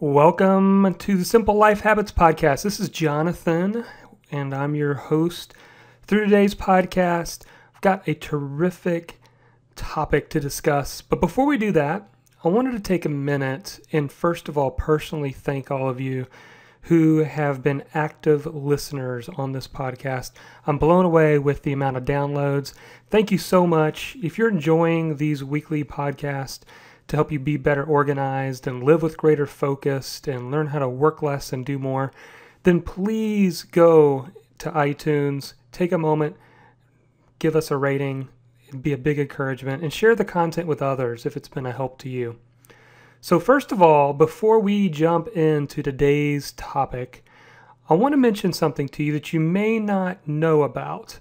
Welcome to the Simple Life Habits Podcast. This is Jonathan, and I'm your host. Through today's podcast, I've got a terrific topic to discuss. But before we do that, I wanted to take a minute and first of all personally thank all of you who have been active listeners on this podcast. I'm blown away with the amount of downloads. Thank you so much. If you're enjoying these weekly podcasts to help you be better organized and live with greater focus and learn how to work less and do more, then please go to iTunes, take a moment, give us a rating. It'd be a big encouragement, and share the content with others if it's been a help to you. So first of all, before we jump into today's topic, I want to mention something to you that you may not know about.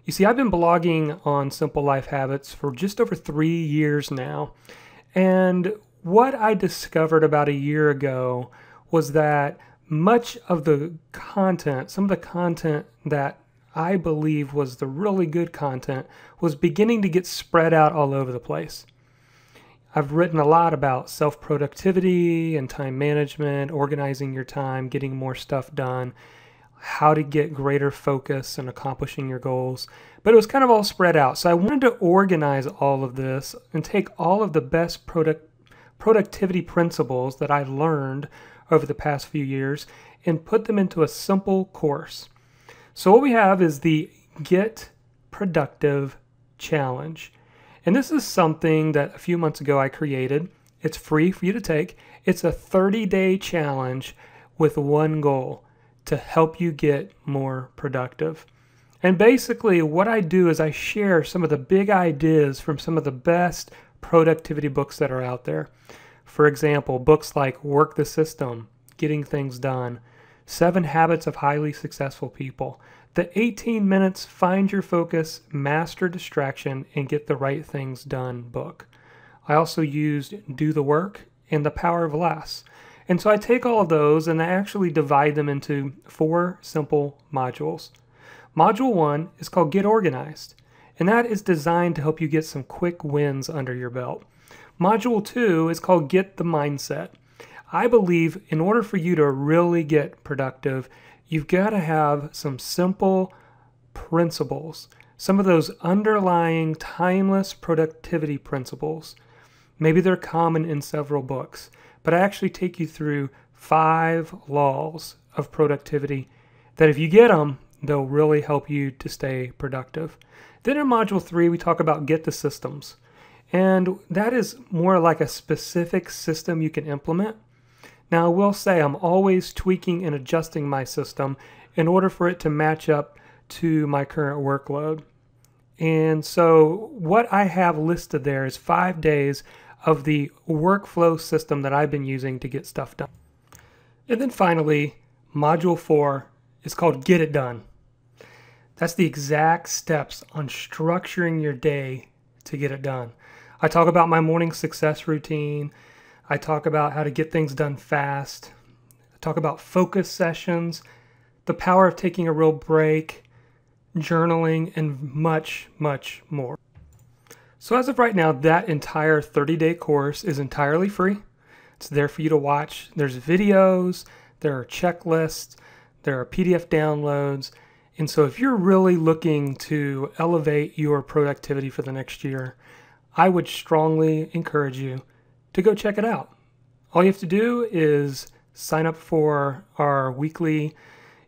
You see, I've been blogging on Simple Life Habits for just over 3 years now. And what I discovered about a year ago was that much of the content, some of the content that I believe was the really good content, was beginning to get spread out all over the place. I've written a lot about self-productivity and time management, organizing your time, getting more stuff done, how to get greater focus and accomplishing your goals. But it was kind of all spread out. So I wanted to organize all of this and take all of the best productivity principles that I learned over the past few years and put them into a simple course. So what we have is the Get Productive Challenge. And this is something that a few months ago I created. It's free for you to take. It's a 30-day challenge with one goal: to help you get more productive. And basically what I do is I share some of the big ideas from some of the best productivity books that are out there. For example, books like Work the System, Getting Things Done, 7 Habits of Highly Successful People, the 18 Minutes Find Your Focus, Master Distraction, and Get the Right Things Done book. I also used Do the Work and The Power of Less. And so I take all of those and I actually divide them into 4 simple modules. Module 1 is called Get Organized, and that is designed to help you get some quick wins under your belt. Module 2 is called Get the Mindset. I believe in order for you to really get productive, you've got to have some simple principles, some of those underlying timeless productivity principles. Maybe they're common in several books, but I actually take you through 5 laws of productivity that if you get them, they'll really help you to stay productive. Then in Module 3, we talk about Get the Systems. And that is more like a specific system you can implement. Now, I will say I'm always tweaking and adjusting my system in order for it to match up to my current workload. And so what I have listed there is 5 days of the workflow system that I've been using to get stuff done. And then finally, Module 4 is called Get It Done. That's the exact steps on structuring your day to get it done. I talk about my morning success routine. I talk about how to get things done fast. I talk about focus sessions, the power of taking a real break, journaling, and much, much more. So as of right now, that entire 30-day course is entirely free. It's there for you to watch. There's videos, there are checklists, there are PDF downloads. And so if you're really looking to elevate your productivity for the next year, I would strongly encourage you to go check it out. All you have to do is sign up for our weekly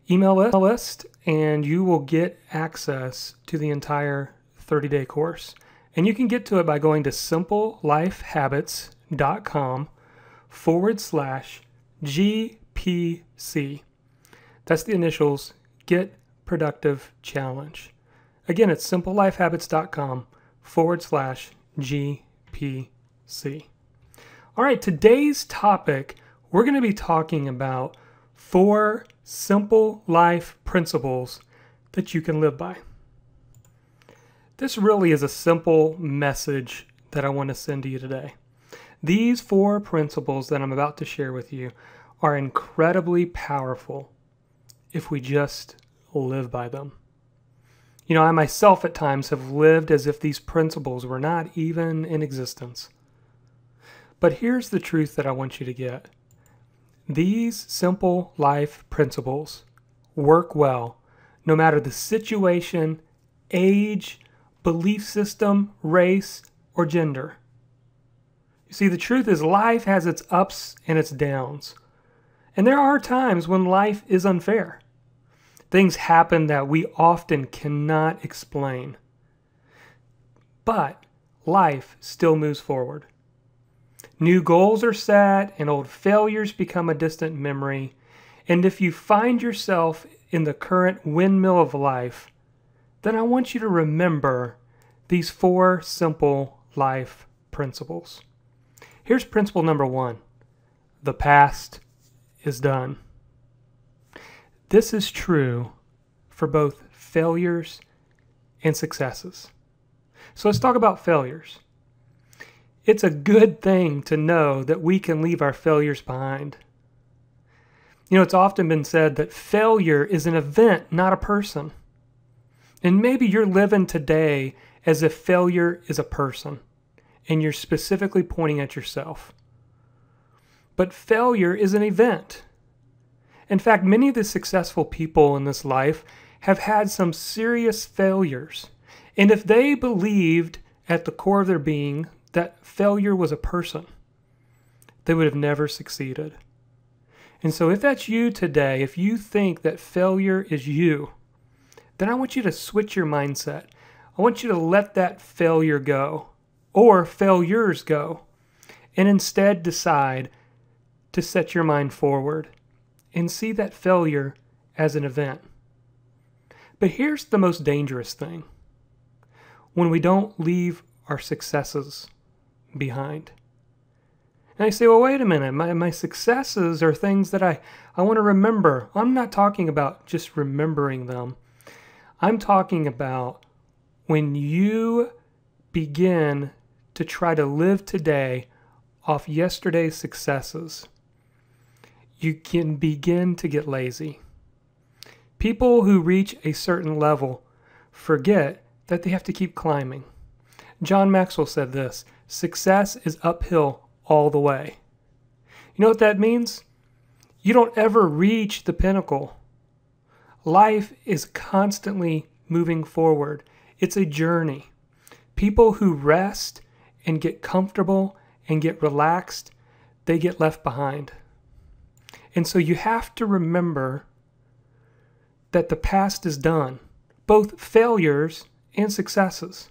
email list, and you will get access to the entire 30-day course. And you can get to it by going to simplelifehabits.com/GPC. That's the initials, Get Productive Challenge. Again, it's simplelifehabits.com/GPC. All right, today's topic, we're going to be talking about 4 simple life principles that you can live by. This really is a simple message that I want to send to you today. These 4 principles that I'm about to share with you are incredibly powerful if we just live by them. You know, I myself at times have lived as if these principles were not even in existence. But here's the truth that I want you to get. These simple life principles work well no matter the situation, age, belief system, race, or gender. You see, the truth is life has its ups and its downs. And there are times when life is unfair. Things happen that we often cannot explain. But life still moves forward. New goals are set and old failures become a distant memory. And if you find yourself in the current windmill of life, then I want you to remember these 4 simple life principles. Here's principle number 1. The past is done. This is true for both failures and successes. So let's talk about failures. It's a good thing to know that we can leave our failures behind. You know, it's often been said that failure is an event, not a person. And maybe you're living today as if failure is a person, and you're specifically pointing at yourself. But failure is an event. In fact, many of the successful people in this life have had some serious failures. And if they believed at the core of their being that failure was a person, they would have never succeeded. And so if that's you today, if you think that failure is you, then I want you to switch your mindset. I want you to let that failure go, or failures go, and instead decide to set your mind forward and see that failure as an event. But here's the most dangerous thing: when we don't leave our successes behind. And I say, well, wait a minute, my successes are things that I want to remember. I'm not talking about just remembering them. I'm talking about when you begin to try to live today off yesterday's successes, you can begin to get lazy. People who reach a certain level forget that they have to keep climbing. John Maxwell said this: success is uphill all the way. You know what that means? You don't ever reach the pinnacle. Life is constantly moving forward. It's a journey. People who rest and get comfortable and get relaxed, they get left behind. And so you have to remember that the past is done, both failures and successes.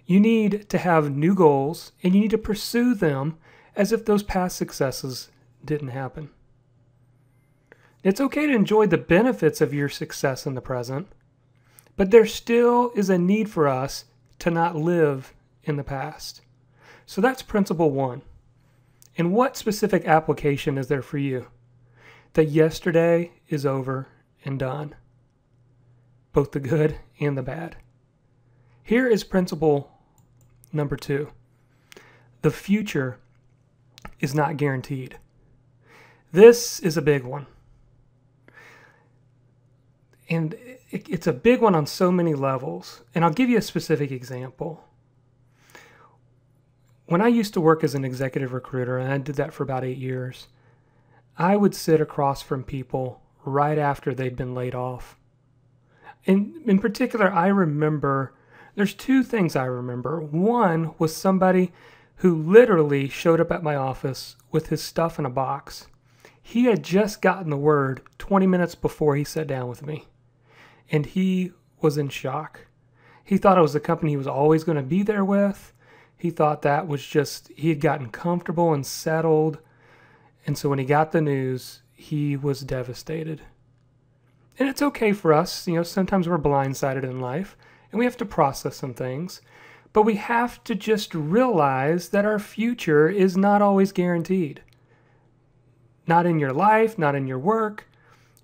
You need to have new goals, and you need to pursue them as if those past successes didn't happen. It's okay to enjoy the benefits of your success in the present, but there still is a need for us to not live in the past. So that's principle 1. And what specific application is there for you? That yesterday is over and done, both the good and the bad. Here is principle number 2. The future is not guaranteed. This is a big one. And it's a big one on so many levels. And I'll give you a specific example. When I used to work as an executive recruiter, and I did that for about 8 years, I would sit across from people right after they'd been laid off. And in particular, I remember, there's 2 things I remember. One was somebody who literally showed up at my office with his stuff in a box. He had just gotten the word 20 minutes before he sat down with me. And he was in shock. He thought it was the company he was always going to be there with. He thought that was just, he had gotten comfortable and settled. And so when he got the news, he was devastated. And it's okay for us, sometimes we're blindsided in life and we have to process some things. But we have to just realize that our future is not always guaranteed. Not in your life, not in your work.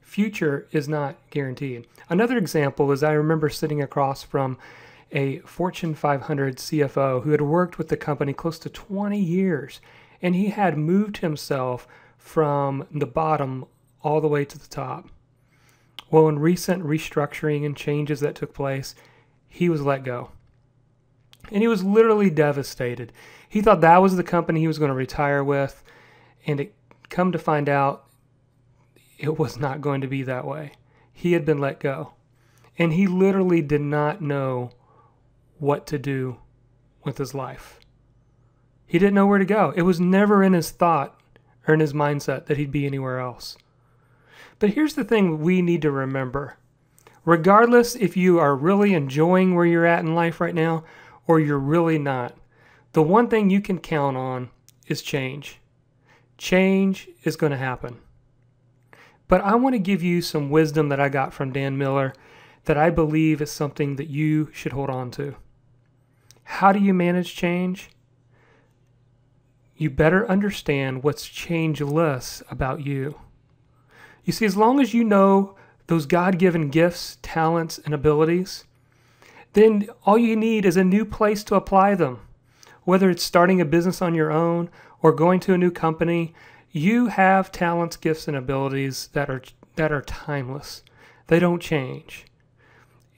Future is not guaranteed. Another example is I remember sitting across from a Fortune 500 CFO who had worked with the company close to 20 years, and he had moved himself from the bottom all the way to the top. Well, in recent restructuring and changes that took place, he was let go. And he was literally devastated. He thought that was the company he was going to retire with, and it come to find out, it was not going to be that way. He had been let go. And he literally did not know what to do with his life. He didn't know where to go. It was never in his thought or in his mindset that he'd be anywhere else. But here's the thing we need to remember. Regardless if you are really enjoying where you're at in life right now or you're really not, the one thing you can count on is change. Change is going to happen. But I want to give you some wisdom that I got from Dan Miller that I believe is something that you should hold on to. How do you manage change? You better understand what's changeless about you. You see, as long as you know those God-given gifts, talents, and abilities, then all you need is a new place to apply them. Whether it's starting a business on your own or going to a new company, you have talents, gifts, and abilities that are timeless. They don't change.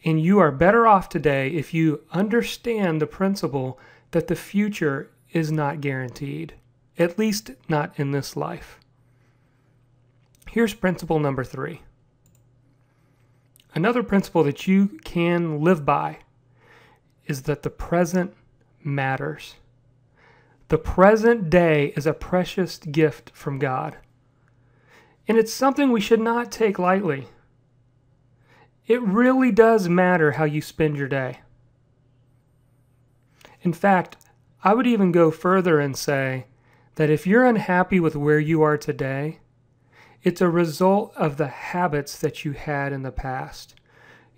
And you are better off today if you understand the principle that the future is not guaranteed, at least not in this life. Here's principle number 3. Another principle that you can live by is that the present matters. The present day is a precious gift from God. And it's something we should not take lightly. It really does matter how you spend your day. In fact, I would even go further and say that if you're unhappy with where you are today, it's a result of the habits that you had in the past.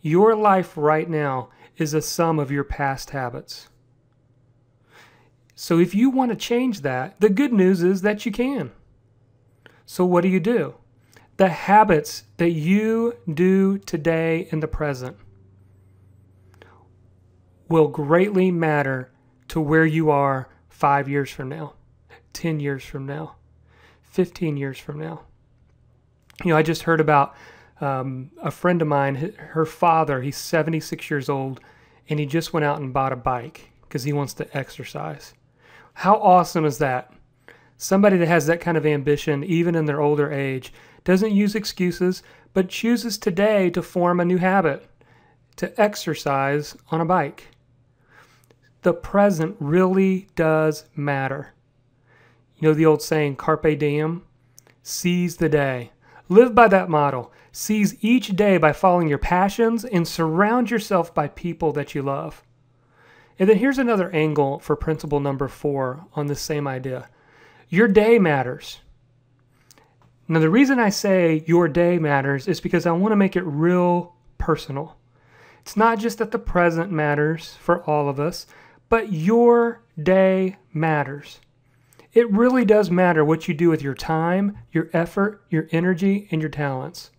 Your life right now is a sum of your past habits. So if you want to change that, the good news is that you can. So what do? The habits that you do today in the present will greatly matter to where you are 5 years from now, 10 years from now, 15 years from now. I just heard about a friend of mine, her father, he's 76 years old, and he just went out and bought a bike because he wants to exercise. How awesome is that? Somebody that has that kind of ambition, even in their older age, doesn't use excuses, but chooses today to form a new habit, to exercise on a bike. The present really does matter. You know the old saying, carpe diem? Seize the day. Live by that model. Seize each day by following your passions and surround yourself by people that you love. And then here's another angle for principle number 4 on this same idea. Your day matters. Now, the reason I say your day matters is because I want to make it real personal. It's not just that the present matters for all of us, but your day matters. It really does matter what you do with your time, your effort, your energy, and your talents.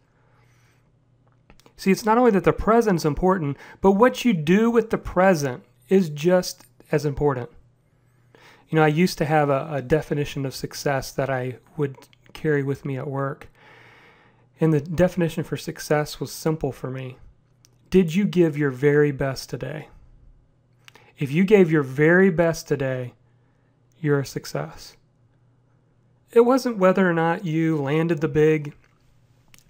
See, it's not only that the present's important, but what you do with the present is just as important. I used to have a definition of success that I would carry with me at work. And the definition for success was simple for me. Did you give your very best today? If you gave your very best today, you're a success. It wasn't whether or not you landed the big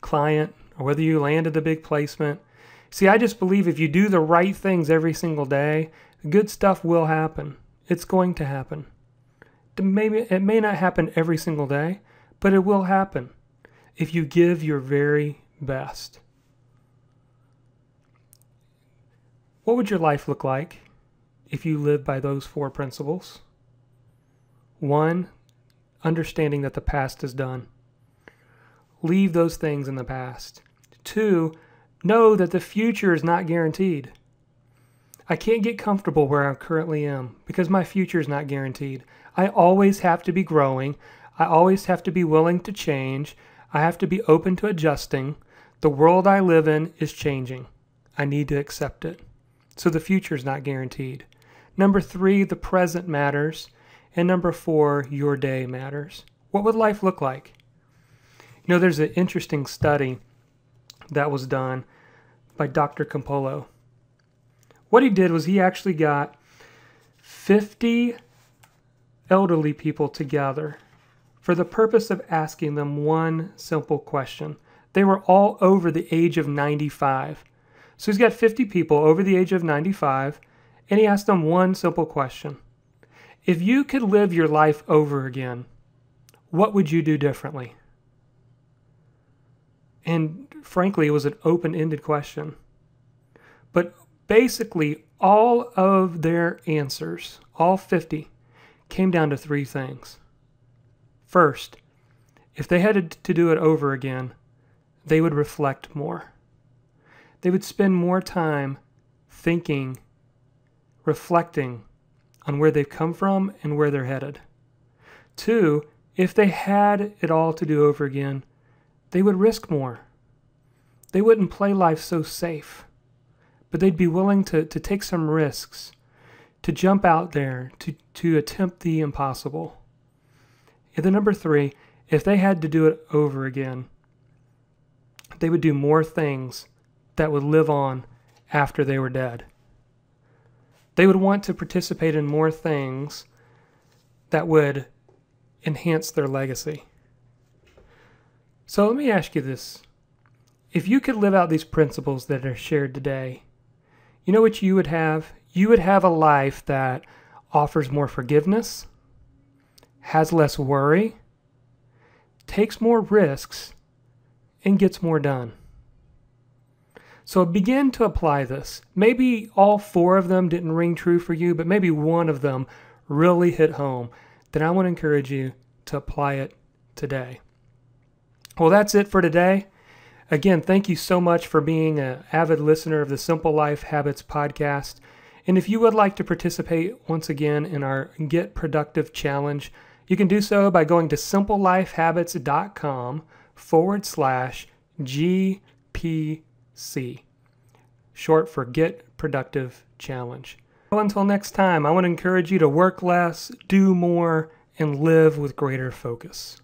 client or whether you landed the big placement. See, I just believe if you do the right things every single day, good stuff will happen. It's going to happen. It may not happen every single day, but it will happen if you give your very best. What would your life look like if you lived by those 4 principles? 1, understanding that the past is done. Leave those things in the past. 2, know that the future is not guaranteed. I can't get comfortable where I currently am because my future is not guaranteed. I always have to be growing. I always have to be willing to change. I have to be open to adjusting. The world I live in is changing. I need to accept it. So the future is not guaranteed. Number 3, the present matters. And number 4, your day matters. What would life look like? There's an interesting study that was done by Dr. Campolo. What he did was he actually got 50 elderly people together for the purpose of asking them one simple question. They were all over the age of 95. So he's got 50 people over the age of 95, and he asked them one simple question. If you could live your life over again, what would you do differently? And frankly, it was an open-ended question. But basically, all of their answers, all 50, came down to three things. First, if they had to do it over again, they would reflect more. They would spend more time thinking, reflecting on where they've come from and where they're headed. Two, if they had it all to do over again, they would risk more. They wouldn't play life so safe, but they'd be willing to take some risks, to jump out there, to attempt the impossible. And then number three, if they had to do it over again, they would do more things that would live on after they were dead. They would want to participate in more things that would enhance their legacy. So let me ask you this. If you could live out these principles that are shared today, you know what you would have? You would have a life that offers more forgiveness, has less worry, takes more risks, and gets more done. So begin to apply this. Maybe all four of them didn't ring true for you, but maybe one of them really hit home. Then I want to encourage you to apply it today. Well, that's it for today. Again, thank you so much for being an avid listener of the Simple Life Habits podcast. And if you would like to participate once again in our Get Productive Challenge, you can do so by going to simplelifehabits.com/GPC, short for Get Productive Challenge. Well, until next time, I want to encourage you to work less, do more, and live with greater focus.